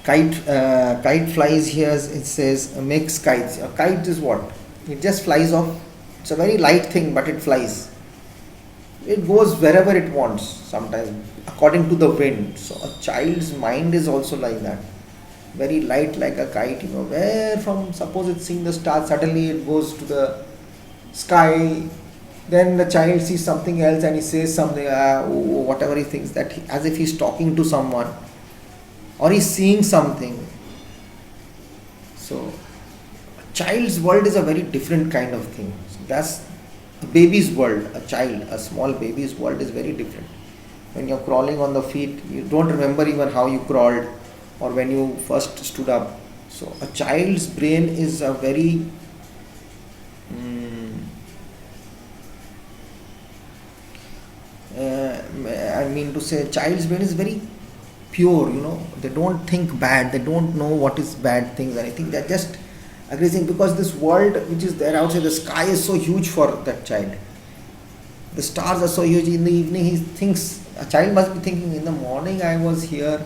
Kite flies here. It says makes kites. A kite is what? It just flies off. It's a very light thing, but it flies. It goes wherever it wants. Sometimes according to the wind. So a child's mind is also like that. Very light, like a kite. Where from? Suppose it's seeing the stars. Suddenly it goes to the sky. Then the child sees something else and he says something. Whatever he thinks, that as if he's talking to someone or he's seeing something. So a child's world is a very different kind of thing. So that's a baby's world. A small baby's world is very different. When you're crawling on the feet, you don't remember even how you crawled or when you first stood up. So a child's brain is a very I mean to say, child's brain is very pure. They don't think bad. They don't know what is bad things. And I think they're just agreeing, because this world which is there outside, the sky is so huge for that child. The stars are so huge. In the evening, he thinks, a child must be thinking, in the morning I was here,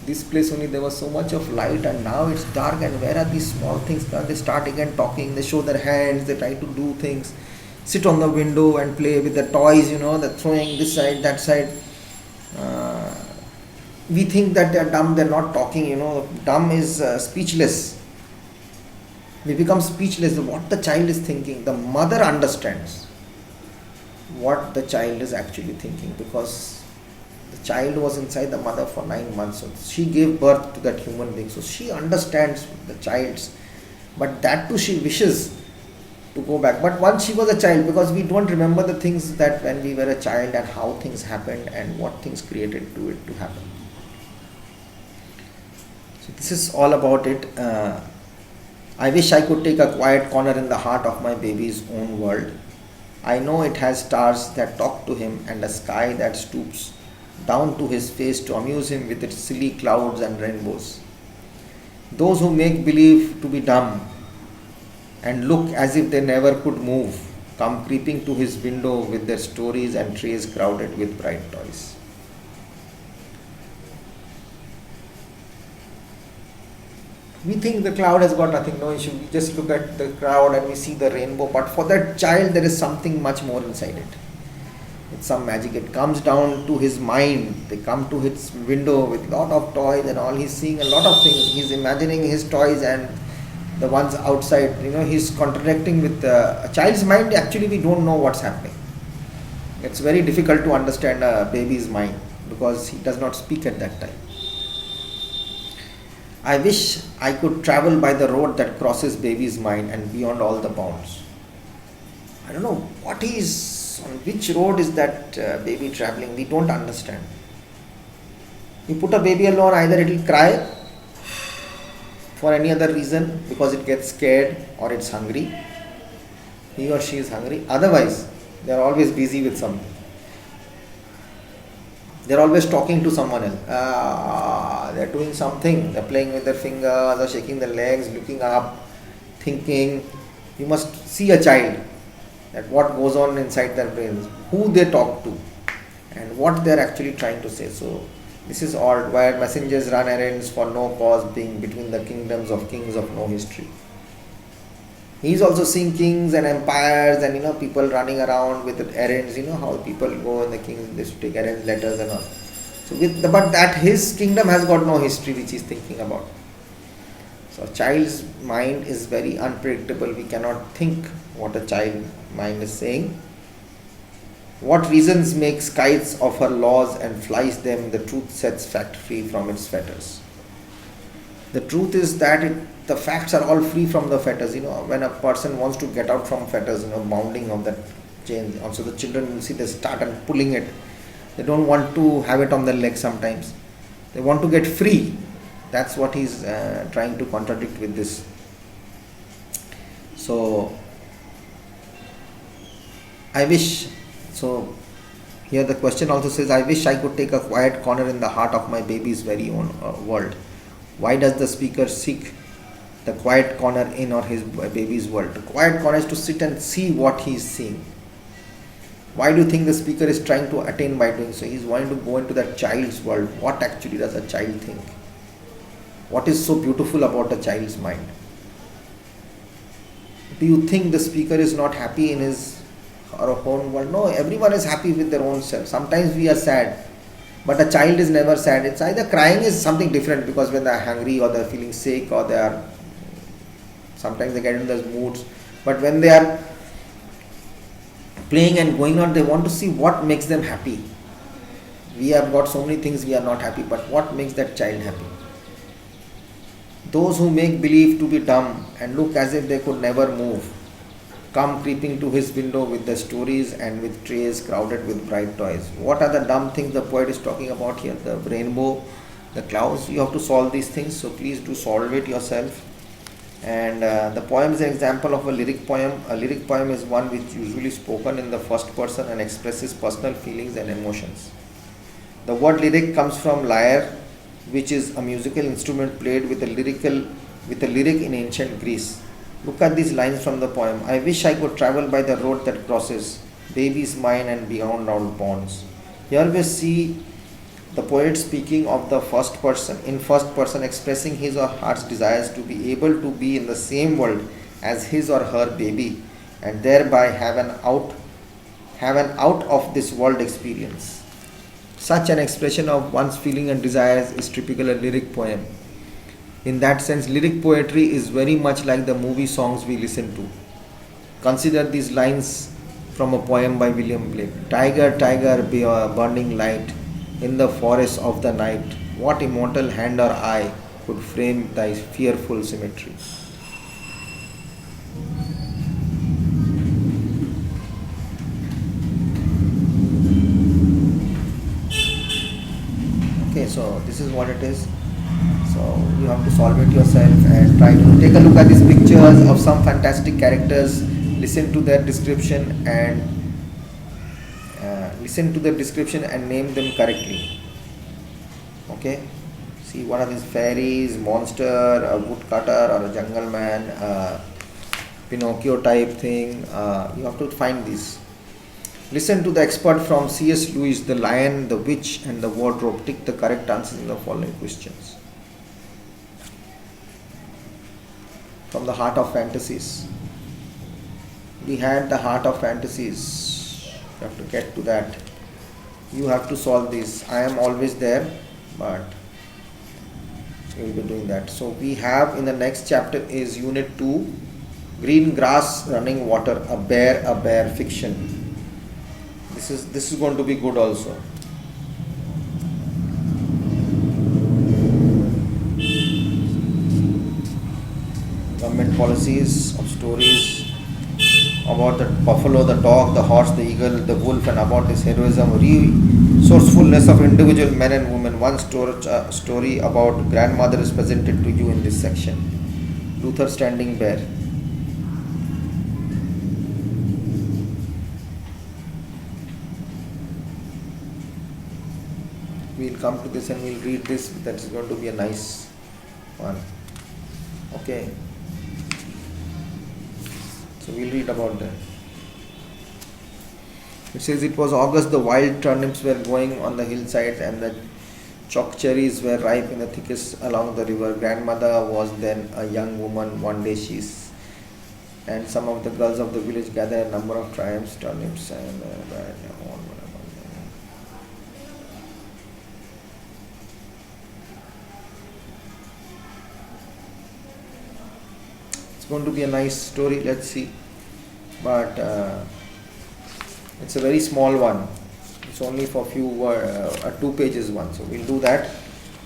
this place only, there was so much of light, and now it's dark, and where are these small things? They start again talking, they show their hands, they try to do things, sit on the window and play with the toys, they're throwing this side, that side. We think that they're dumb, they're not talking, dumb is speechless. We become speechless. What the child is thinking, the mother understands what the child is actually thinking, because the child was inside the mother for 9 months. So she gave birth to that human being. So she understands the child's, but that too she wishes to go back. But once she was a child, because we don't remember the things that when we were a child and how things happened and what things created to it to happen. So this is all about it. I wish I could take a quiet corner in the heart of my baby's own world. I know it has stars that talk to him and a sky that stoops down to his face to amuse him with its silly clouds and rainbows. Those who make believe to be dumb and look as if they never could move come creeping to his window with their stories and trays crowded with bright toys. We think the cloud has got nothing, no issue. We just look at the crowd and we see the rainbow. But for that child, there is something much more inside it. It's some magic. It comes down to his mind. They come to his window with lot of toys and all. He's seeing a lot of things. He's imagining his toys and the ones outside. He's contradicting with a child's mind. Actually, we don't know what's happening. It's very difficult to understand a baby's mind because he does not speak at that time. I wish I could travel by the road that crosses baby's mind and beyond all the bounds. I don't know on which road is that baby traveling. We don't understand. You put a baby alone, either it will cry for any other reason because it gets scared or it's hungry. He or she is hungry. Otherwise, they are always busy with something. They're always talking to someone else. They're doing something. They're playing with their fingers, or shaking their legs, looking up, thinking. You must see a child, that what goes on inside their brains, who they talk to, and what they're actually trying to say. So this is all where messengers run errands for no cause, being between the kingdoms of kings of no history. He's also seeing kings and empires and people running around with errands. How people go in the kings, they should take errands, letters and all. So but that his kingdom has got no history which he's thinking about. So a child's mind is very unpredictable. We cannot think what a child mind is saying. What reasons makes kites of her laws and flies them, the truth sets fact free from its fetters. The truth is that the facts are all free from the fetters. When a person wants to get out from fetters, bounding of that chain. Also the children will see, they start and pulling it. They don't want to have it on their legs sometimes. They want to get free. That's what he's trying to contradict with this. So here the question also says, I wish I could take a quiet corner in the heart of my baby's very own world. Why does the speaker seek the quiet corner in or his baby's world? The quiet corner is to sit and see what he is seeing. Why do you think the speaker is trying to attain by doing so? He is wanting to go into that child's world. What actually does a child think? What is so beautiful about a child's mind? Do you think the speaker is not happy in his or her own world? No, everyone is happy with their own self. Sometimes we are sad, but a child is never sad. It's either crying is something different, because when they are hungry or they are feeling sick or they are, sometimes they get in those moods. But when they are playing and going on, they want to see what makes them happy. We have got so many things we are not happy, but what makes that child happy? Those who make believe to be dumb and look as if they could never move come creeping to his window with the stories and with trays crowded with bright toys. What are the dumb things the poet is talking about here? The rainbow, the clouds. You have to solve these things, so please do solve it yourself. And the poem is an example of a lyric poem. A lyric poem is one which usually spoken in the first person and expresses personal feelings and emotions. The word lyric comes from lyre, which is a musical instrument played with a lyric in ancient Greece. Look at these lines from the poem. I wish I could travel by the road that crosses baby's mine and beyond all bonds. Here we see the poet speaking of the first person, in first person, expressing his or her desires to be able to be in the same world as his or her baby, and thereby have an out of this world experience. Such an expression of one's feeling and desires is typical a lyric poem. In that sense, lyric poetry is very much like the movie songs we listen to. Consider these lines from a poem by William Blake. Tiger, tiger, be a burning light in the forest of the night. What immortal hand or eye could frame thy fearful symmetry? Okay, so this is what it is. So you have to solve it yourself and try to take a look at these pictures of some fantastic characters. Listen to their description and name them correctly. Okay. See, what are these? Fairies, monster, a woodcutter, or a jungle man, Pinocchio type thing. You have to find these. Listen to the expert from C.S. Lewis, The Lion, the Witch, and the Wardrobe. Tick the correct answers in the following questions. From the Heart of Fantasies. We had the Heart of Fantasies. You have to get to that. You have to solve this. I am always there, but we will be doing that. So we have in the next chapter is Unit 2, Green Grass, Running Water, a bear fiction. This is going to be good also. Government policies of stories about the buffalo, the dog, the horse, the eagle, the wolf, and about this heroism, resourcefulness of individual men and women. One story about grandmother is presented to you in this section. Luther Standing Bear. We'll come to this and we'll read this. That is going to be a nice one. Okay. So we'll read about that. It says it was August, the wild turnips were growing on the hillsides and the choke cherries were ripe in the thickets along the river. Grandmother was then a young woman. One day and some of the girls of the village gathered a number of turnips and going to be a nice story, let's see, but it's a very small one. It's only for a 2 pages one, so we'll do that.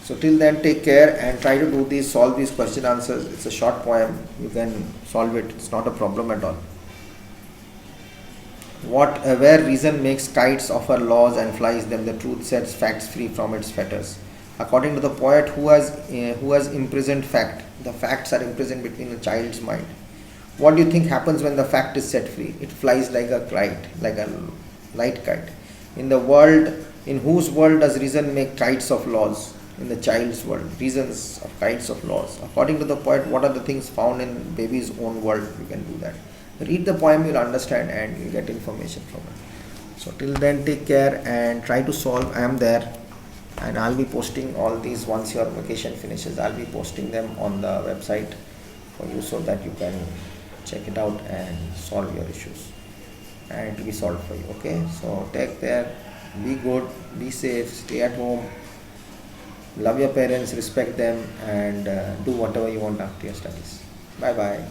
So till then, take care and try to do these, solve these question answers. It's a short poem, you can solve it, it's not a problem at all. Where reason makes kites of her laws and flies them, the truth sets facts free from its fetters. According to the poet who has imprisoned fact, the facts are imprisoned between a child's mind. What do you think happens when the fact is set free? It flies like a kite, like a light kite. In whose world does reason make kites of laws? In the child's world, reasons of kites of laws. According to the poet, what are the things found in baby's own world? You can do that. Read the poem, you'll understand and you'll get information from it. So till then, take care and try to solve. I am there. and I'll be posting all these once your vacation finishes. I'll be posting them on the website for you so that you can check it out and solve your issues, and it will be solved for you. Okay, so take care, be good, be safe, stay at home, love your parents, respect them, and do whatever you want after your studies. Bye bye.